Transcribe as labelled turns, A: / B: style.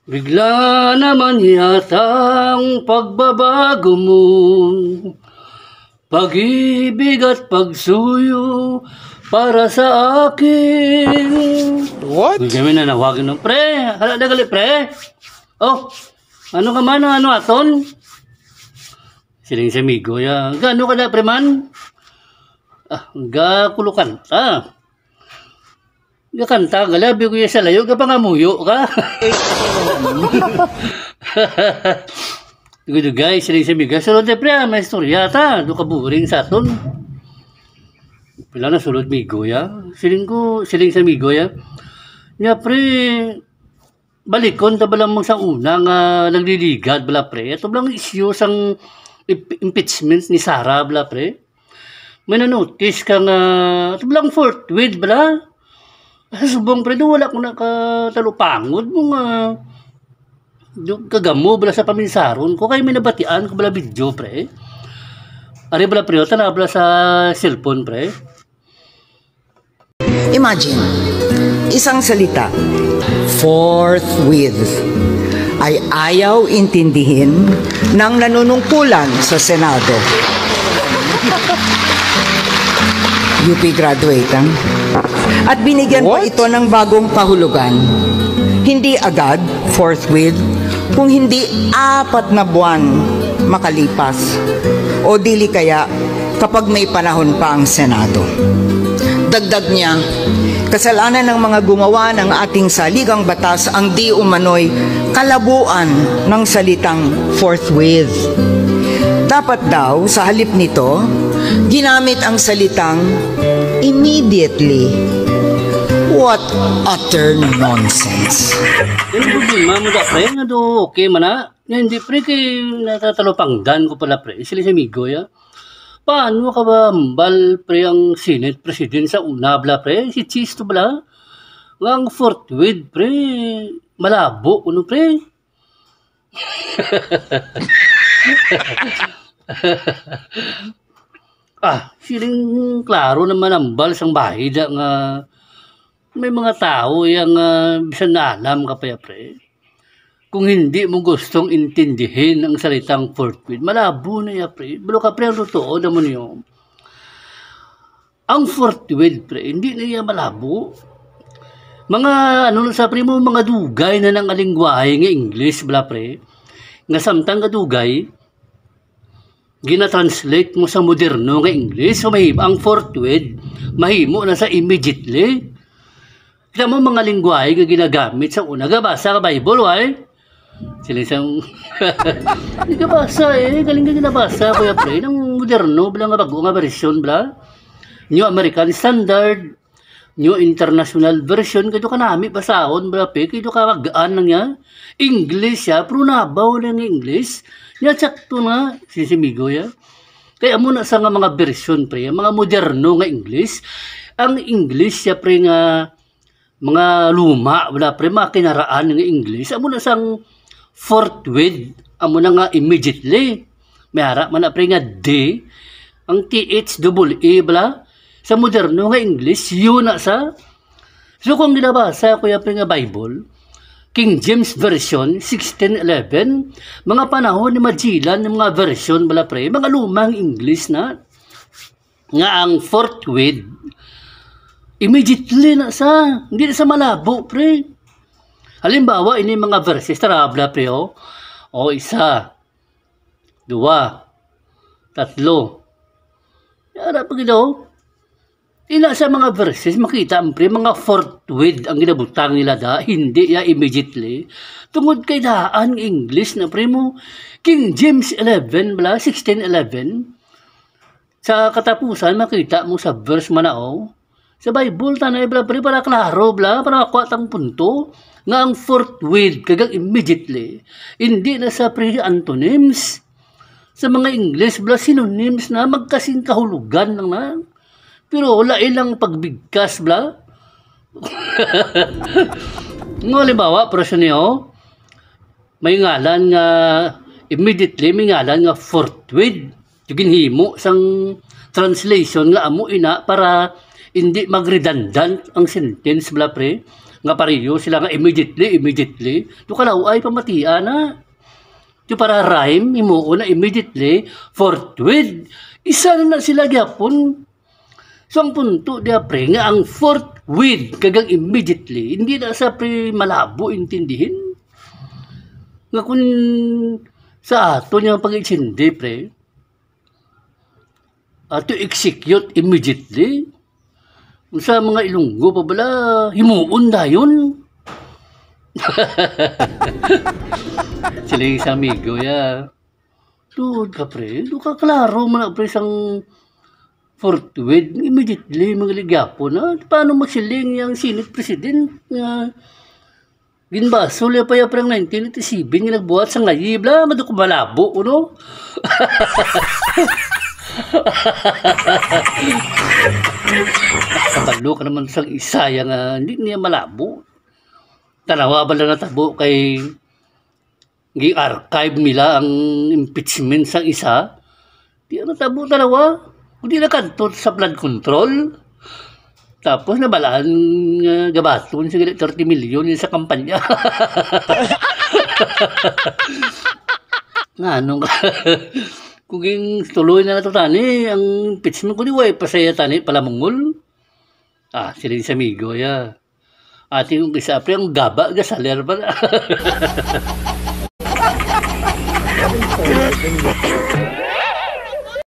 A: Bigla naman yata ang pagbabago mo, pag-ibig at pagsuyo para sa akin.
B: What?
A: Uy, kami na nawagin ng pre. Hala, dagali pre. Oh, ano ka man, ano aton? Siling sa amigo ya. Gano ka na pre man? Ah, kulukan ta. Kanta, galabi ko yung sa layo, ka pa nga muyo ka. Good guys, siling sa miga. Sulod na pre, may istorya ta. Doon ka buring sa aton. Pila na sulod migo ya. Siling sa migo ya. Nga pre, balikon ta bala mong sa una nga nagliligad bala pre. Ito blang issue sang impeachment ni Sara bala pre. May na-notice ka nga, ito blang forthwith bala. Subong pre, wala ko na katalupangod mo nga kagamo bala sa paminsaron ko. Kaya may nabatian ko bala video pre. Ari bala pre, tana bala sa cellphone pre.
C: Imagine, isang salita, forthwith, ay ayaw intindihin ng nanunungkulan sa Senado. UP graduate, at binigyan pa ito ng bagong kahulugan. Hindi agad, forthwith, kung hindi 4 na buwan makalipas, o dili kaya kapag may panahon pa ang Senado. Dagdag niya, kasalanan ng mga gumawa ng ating saligang batas ang di umano'y kalabuan ng salitang forthwith. Dapat daw, sa halip nito, ginamit ang salitang immediately. What utter nonsense.
A: Yung problema mo da pre, nga do okay man na. Hindi pre, kay natatalopanggan ko pala pre. Sila sa amigo ya. Paano ka ba hambal pre ang Senate President sa una bla pre? Si Cheese to bla? Ang forthwith pre, malabo uno pre. Siling klaro naman hambal sang bahid nga may mga tao yang bisan na alam ka pa pre. Kung hindi mo gustong intindihin ang salitang forthwith, malabo na ya pre. Pero ka pre, ang totoo naman yun. Ang forthwith pre, hindi na yan malabo. Mga ano sa pre mo, mga dugay na ng alingwahe nga English bala pre. Nga samtang ka dugay, gina-translate mo sa moderno nga English, so ang forthwith, mahimo na sa immediately. Kita mo mga lingwahe nga ginagamit sa una, gabasa ka Bible, why? Sila isang hindi ka basa galing ka ginabasa kuya pre ng moderno bala nga bago nga version bala New American Standard, New International Version, kaya ka nami basahon bala pre, kaya ka magaan lang niya English ya, pero nabaw lang English niya, sakto na sisimigo ya. Kaya muna sa nga mga version pre, mga moderno nga English, ang English ya pre nga mga luma wala pre, mga kinaraan nga English, amo na sang forthwith, amo na nga immediately. May harap man na pre nga D, ang THEE bala sa moderno nga English, yun na sa. So kung ginabasa kuya pre nga Bible, King James Version 1611, mga panahon ni Magellan ng mga version bala pre, mga lumang English na nga ang forthwith immediately na sa, hindi na sa malabo pre. Halimbawa ini mga verses tarabla pre o 1, 2, 3. Yara pag ito, ila sa mga verses makita ang pre mga forthwith ang ginabutang nila da, hindi ya immediately. Tungod kay daan English na pre mo, King James 11 bala 1611. Sa katapusan makita mo sa verse manao sa Bible tanay bla pre, para klaro bla, para makuha tang punto nga ang forthwith kagang immediately, hindi na sa pre antonyms. Sa mga English bla synonyms na magkasing kahulugan lang na, pero wala ilang pagbigkas bla. Nga halimbawa presyo niyo, may ngalan nga immediately, may ngalan nga forthwith. Yung ginhimo sang translation nga amo ina para hindi mag-redundant ang sentence bla pre. Nga pareho sila nga immediately. Yung kalaway pamatia na. Yung para rhyme, imuo na immediately, forthwith. Isa na sila gyapon. So ang punto dia pre nga ang forthwith kagang immediately, hindi na sa pre malabo intindihin. Nga kung sa ato niya pag-insindi pre, to execute immediately. Sa mga Ilonggo pa bala, himuon na yun. Sila yung sa amigo, ya. Dude ka, pre. Dude ka, klaro man na, pre, sang forthwith. Immediately, mga ligyapo na. Paano magsiling yung Senate President? Ginbaso, liya pa yung 1987, yung nagbuhat sa ngayib, la, maduk malabo, no? Kabalo ka naman sa isa yung hindi niya malabo. Tanawa ba lang natabo kay gi-archive nila ang impeachment sa isa? Di na natabo tanawa. Hindi na kanto sa flood control. Tapos nabalaan gabaton sa 30 million sa kampanya. Anong kung tuloy na nato tani, ang impeachment ko di way pasaya tani palamungol. Sila sa amigo ya. Ati yung isa pre ang gaba gasaler ba?